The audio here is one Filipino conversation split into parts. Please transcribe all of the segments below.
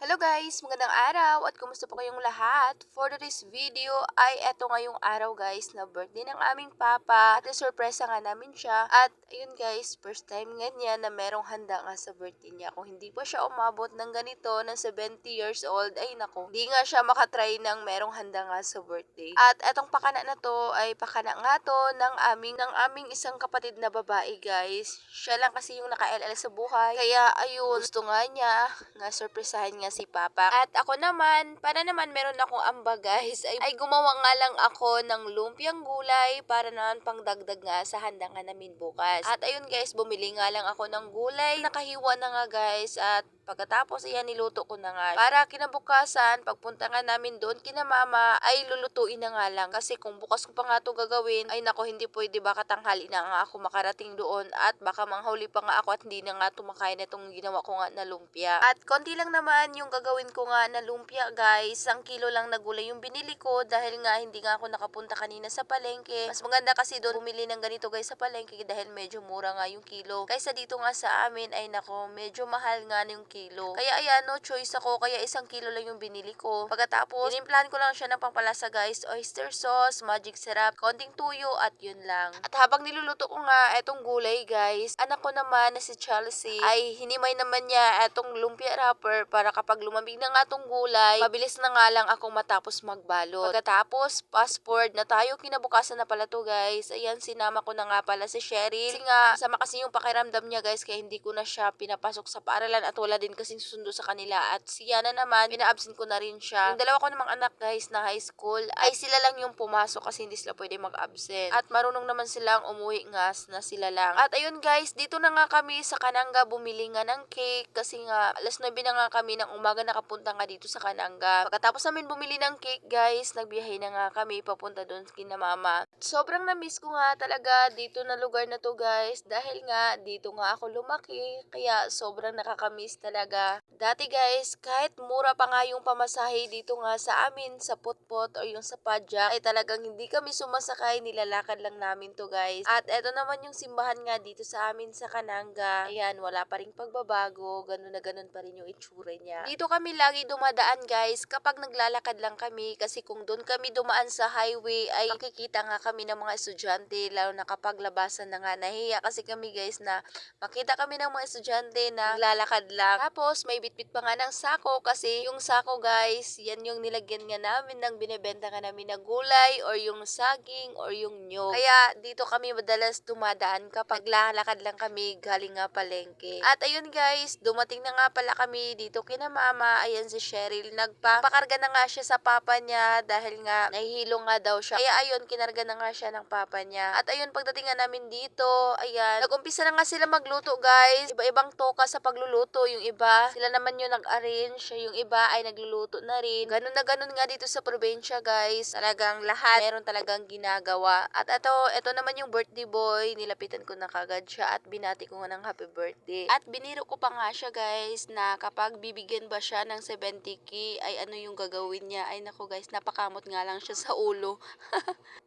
Hello guys! Magandang araw at kumusta po kayong lahat? For today's video ay eto ngayong araw guys na birthday ng aming papa at surpresa nga namin siya. At ayun guys, first time nga niya na merong handa nga sa birthday niya. Kung hindi pa siya umabot ng ganito ng 70 years old, ay nako, hindi nga siya makatry ng merong handa nga sa birthday. At etong pakana na to ay pakana nga to ng aming isang kapatid na babae guys. Siya lang kasi yung naka-LL sa buhay. Kaya ayun, gusto nga niya nga surpresahan nga si Papa. At ako naman, para naman meron akong ambag guys, ay gumawa nga lang ako ng lumpiang gulay para naman pang dagdag nga sa handa nga namin bukas. At ayun guys, bumili nga lang ako ng gulay. Nakahiwa na nga guys at pagkatapos iyan niluto ko na nga. Para kinabukasan, pagpunta nga namin doon kina mama, ay lulutuin na nga lang. Kasi kung bukas ko pa nga ito gagawin, ay nako hindi pwede baka tanghali na nga ako makarating doon at baka manghuli pa nga ako at hindi na nga tumakain na itong ginawa ko nga na lumpia. At konti lang naman yung gagawin ko nga na lumpia guys. 1 kilo lang na gulay yung binili ko dahil nga hindi nga ako nakapunta kanina sa palengke. Mas maganda kasi doon bumili ng ganito guys sa palengke dahil medyo mura nga yung kilo. Kaysa dito nga sa amin ay nako medyo mahal nga yung kilo. Kaya ayan, no choice ako. Kaya 1 kilo lang yung binili ko. Pagkatapos, tinimplahan ko lang siya ng pampalasa guys. Oyster sauce, magic syrup, konting tuyo at yun lang. At habang niluluto ko nga etong gulay guys, anak ko naman na si Chelsea ay hinimay naman niya etong lumpia wrapper para kapag lumambing na nga tong gulay, mabilis na nga lang akong matapos magbalot. Pagkatapos, fast forward na tayo, kinabukasan na pala to guys. Ayan, sinama ko na nga pala si Cheryl. Kasi nga, sama kasi yung pakiramdam niya guys, kaya hindi ko na siya pinapasok sa paaralan at wala din kasing susundo sa kanila. At siya na naman, pina-absent ko na rin siya. Yung dalawa ko namang anak guys na high school, ay sila lang yung pumasok kasi hindi sila pwede mag-absent. At marunong naman silang umuwi nga na sila lang. At ayun guys, dito na nga kami sa Kananga bumili nga ng cake kasi nga alas 9 na nga kami ng umaga nakapunta nga dito sa Kananga. Pagkatapos namin bumili ng cake guys, nagbiyahe na nga kami papunta doon kina mama. Sobrang na-miss ko nga talaga dito na lugar na to guys dahil nga dito nga ako lumaki kaya sobrang nakakamiss talaga. Dati guys, kahit mura pa nga yung pamasahe dito nga sa amin sa Putput o yung sa Padya ay talagang hindi kami sumasakay, nilalakad lang namin to guys. At eto naman yung simbahan nga dito sa amin sa Kananga. Ayan, wala pa ring pagbabago, ganun na ganun pa rin yung itsura niya. Dito kami lagi dumadaan guys kapag naglalakad lang kami kasi kung doon kami dumaan sa highway ay makikita nga kami ng mga estudyante lalo na kapag labasan na nga. Nahiya kasi kami guys na makita kami ng mga estudyante na naglalakad lang. Tapos may bitbit pa nga ng sako kasi yung sako guys, yan yung nilagyan nga namin ng binebenta nga namin na gulay or yung saging or yung nyog. Kaya dito kami madalas dumadaan kapag lalakad lang kami galing nga palengke. At ayun guys, dumating na nga pala kami dito kina mama. Ayan si Cheryl, nagpakarga na nga siya sa papa niya dahil nga nahihilo nga daw siya. Kaya ayun, kinarga na nga siya ng papa niya. At ayun, pagdating nga namin dito, ayan, nag-umpisa na nga sila magluto guys. Iba-ibang toka sa pagluluto. Yung iba, sila naman yung nag-arrange. Yung iba ay nagluluto na rin. Ganun na ganun nga dito sa probinsya guys. Talagang lahat meron talagang ginagawa. At ito naman yung birthday boy. Nilapitan ko na kagad siya at binati ko nga ng happy birthday. At biniro ko pa nga siya guys na kapag bibigyan ba siya ng 70k ay ano yung gagawin niya. Ay nako guys, napakamot nga lang siya sa ulo.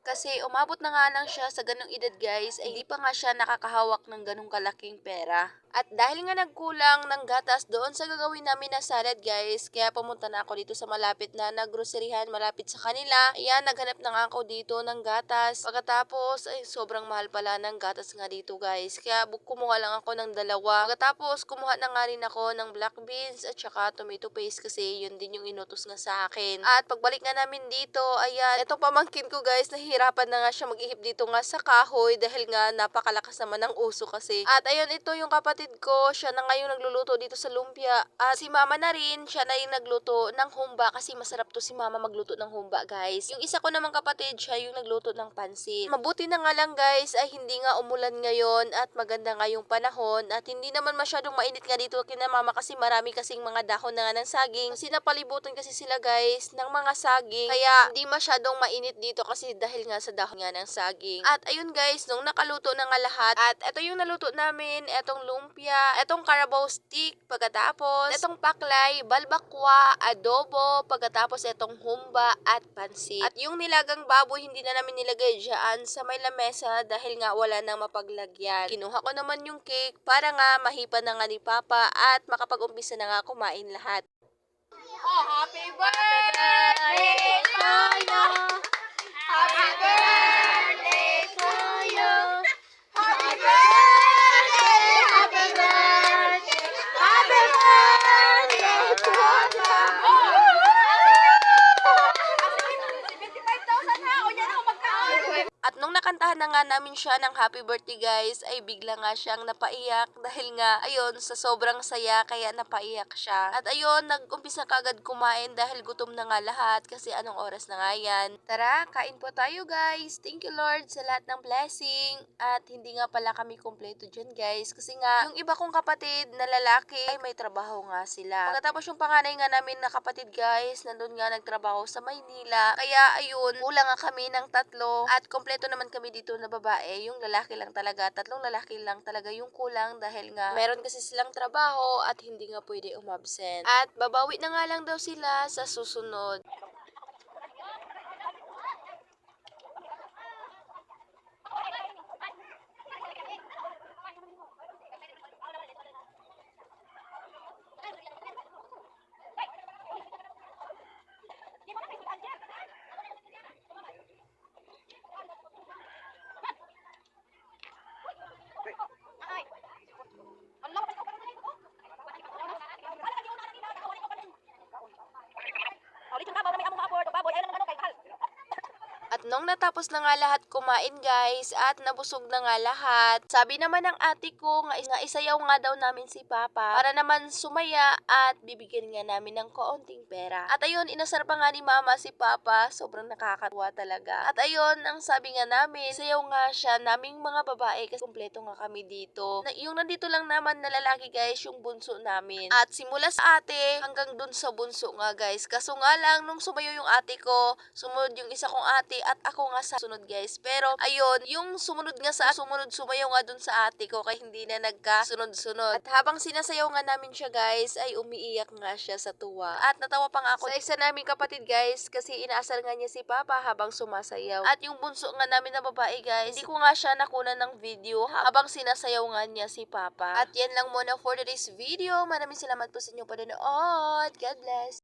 Kasi umabot na nga lang siya sa ganong edad guys, ay hindi pa nga siya nakakahawak ng ganong kalaking pera. At dahil nga nagkulang ng gatas doon sa gagawin namin na salad guys, kaya pumunta na ako dito sa malapit na groceryhan malapit sa kanila. Ayan, naghanap na nga ako dito ng gatas. Pagkatapos, ay sobrang mahal pala ng gatas nga dito guys. Kaya kumuha lang ako ng dalawa. Pagkatapos, kumuha na nga rin ako ng black beans at saka tomato paste kasi yun din yung inutos nga sa akin. At pagbalik nga namin dito, ayan, itong pamangkin ko guys, nahihirapan na nga siya mag-ihip dito nga sa kahoy dahil nga napakalakas naman ng uso kasi. At ayun, ito yung kapatid ko, siya na nga yung nagluluto dito sa lumpia. At si mama na rin, siya na yung nagluto ng humba kasi masarap to si mama magluto ng humba guys. Yung isa ko namang kapatid, siya yung nagluto ng pansit. Mabuti na nga lang guys ay hindi nga umulan ngayon at maganda nga yung panahon at hindi naman masyadong mainit nga dito kina mama kasi marami kasing mga dahon na nga ng saging. Sinapalibutan kasi sila guys ng mga saging kaya hindi masyadong mainit dito kasi dahil nga sa dahon nga ng saging. At ayun guys, nung nakaluto na nga lahat at ito yung naluto namin, etong lumpia, etong carabao stick, pagkatapos etong paklay, balbakwa, adobo, pagkatapos etong humba at pansit. At yung nilagang baboy hindi na namin nilagay dyan sa may lamesa dahil nga wala nang mapaglagyan. Kinuha ko naman yung cake para nga mahipan na nga ni Papa at makapag-umpisa na nga kumain lahat. Oh, happy birthday to you. Happy birthday to you. Happy birthday, happy birthday, happy birthday to you. At nung nakantahan na nga namin siya ng happy birthday guys, ay bigla nga siyang napaiyak dahil nga ayun sa sobrang saya kaya napaiyak siya. At ayun, nag-umpisa kagad kumain dahil gutom na nga lahat kasi anong oras na nga yan. Tara, kain po tayo guys. Thank you Lord sa lahat ng blessing. At hindi nga pala kami kompleto dyan guys kasi nga yung iba kong kapatid na lalaki ay may trabaho nga sila. Pagkatapos yung panganay nga namin na kapatid guys, nandun nga nagtrabaho sa Maynila. Kaya ayun, kulang nga kami ng tatlo at kompleto naman kami dito na babae. Yung lalaki lang talaga, tatlong lalaki lang talaga yung kulang dahil nga meron kasi silang trabaho at hindi nga pwede umabsent. At babawi na nga lang daw sila sa susunod. At nung natapos na nga lahat kumain guys at nabusog na nga lahat, sabi naman ng ate ko nga isayaw nga daw namin si Papa para naman sumaya at bibigyan nga namin ng kaunting pera. At ayun, inasar pa nga ni Mama si Papa, sobrang nakakatuwa talaga. At ayun, ang sabi nga namin, sayaw nga siya naming mga babae kasi kumpleto nga kami dito. Yung nandito lang naman na lalaki guys, yung bunso namin. At simula sa ate hanggang dun sa bunso nga guys. Kaso nga lang, nung sumayo yung ate ko, sumunod yung isa kong ate at ako nga sa sunod guys. Pero ayun, yung sumunod sumayaw nga dun sa ate ko kaya hindi na nagkasunod-sunod. At habang sinasayaw nga namin siya guys, ay umiiyak nga siya sa tuwa. At natawa pa nga ako sa isa naming kapatid guys kasi inaasar nga niya si Papa habang sumasayaw. At yung bunso nga namin na babae guys, hindi ko nga siya nakunan ng video habang sinasayaw nga niya si Papa. At yan lang muna for today's video. Maraming salamat po sa inyong panonood. God bless.